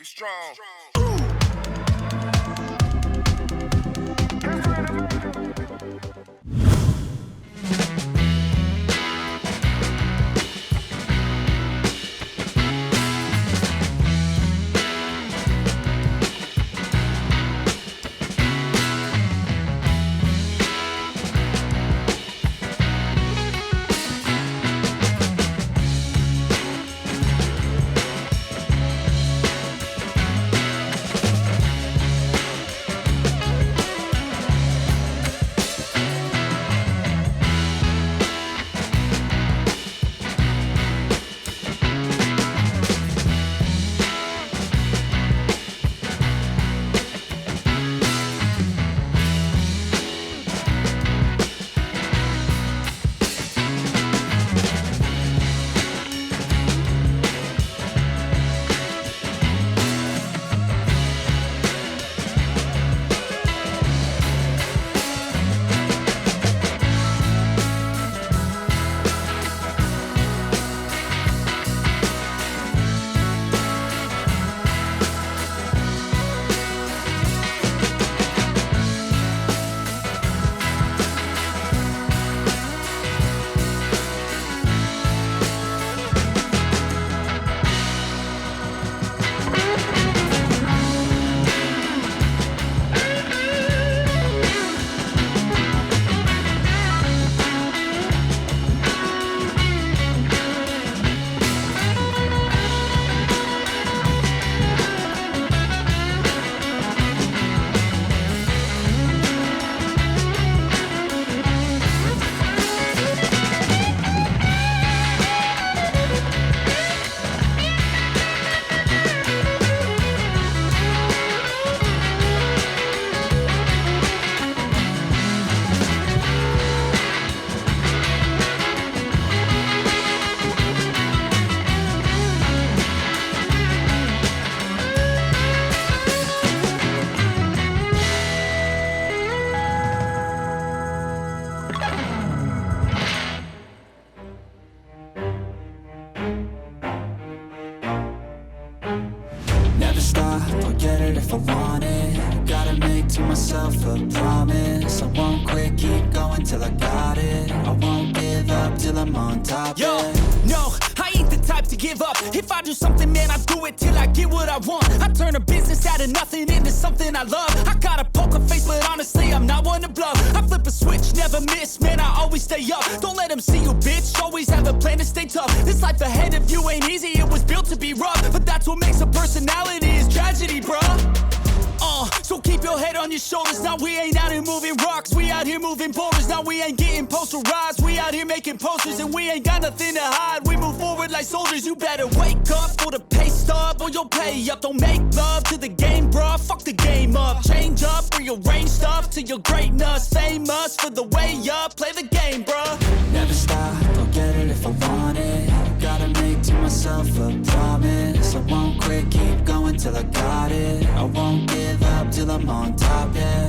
strong. Never stop, I'll get it if I want it. Gotta make to myself a promise. I won't quit, keep going till I got it. I won't give up till I'm on top. Yo, yeah. no, I ain't the type to give up. If I do something, man, I do it till I get what I want. I turn a business out of nothing into something I love. I got a poker face, but honestly, I'm not one to bluff. I flip a switch, never miss, man, I always stay up. Don't let them see you, bitch, always have a plan to stay tough. This life ahead of you ain't easy, it was built to be rough. But that's what makes a personality, is tragedy, bruh. So keep your head on your shoulders. Now we ain't out here moving rocks, we out here moving boulders. Now we ain't getting posterized, we out here making posters. And we ain't got nothing to hide, we move forward like soldiers. You better wake up for the pay stub or you'll pay up. Don't make love to the game, bruh, fuck the game up. Change up, rearrange stuff to your greatness. Famous for the way up, play the game, bruh. Never stop, I'll get it if I want it. Gotta make to myself a promise. I won't quit, keep going till I got it. I won't give up till I'm on top, yeah.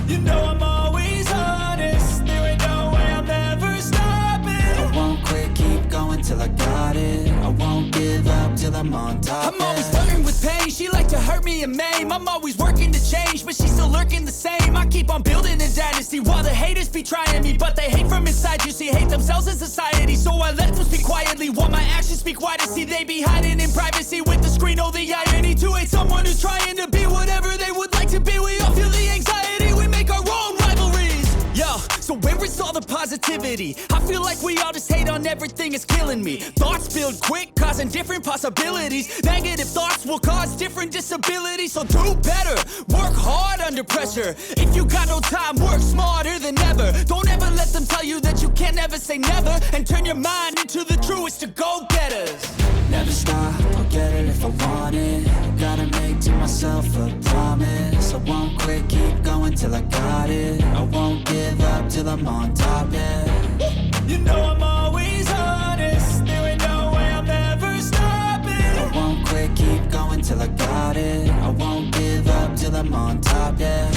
You know I'm always honest, there ain't no way I'm ever stopping. I won't quit, keep going till I got it. I won't give up till I'm on top. I'm always flirting with pain, she like to hurt me and maim. I'm always working to change, but she's still lurking the same. I keep on building a dynasty while the haters be trying me. But they hate from inside, you see, hate themselves in society. So I let them speak quietly while my actions speak wider. See, they be hiding in privacy with the screen. Oh, the irony to hate someone who's trying to be whatever they would like to be. We all feel the anxiety, we make our own rivalries. Yo, so where is all the positivity? I feel like we all just hate on everything, it's killing me. Thoughts build quick, causing different possibilities. Negative thoughts will cause different disabilities. So do better, work hard under pressure. If you got no time, work smarter than ever. Don't ever let them tell you that you can't ever say never. And turn your mind into the truest of go-getters. Never stop, I'll get it if I want it. Gotta make to myself a promise. I won't quit, keep going till I got it. I won't give up till I'm on top, yeah. You know I'm always honest, there ain't no way I'm ever stopping. I won't quit, keep going till I got it. I won't give up till I'm on top, yeah.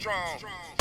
strong.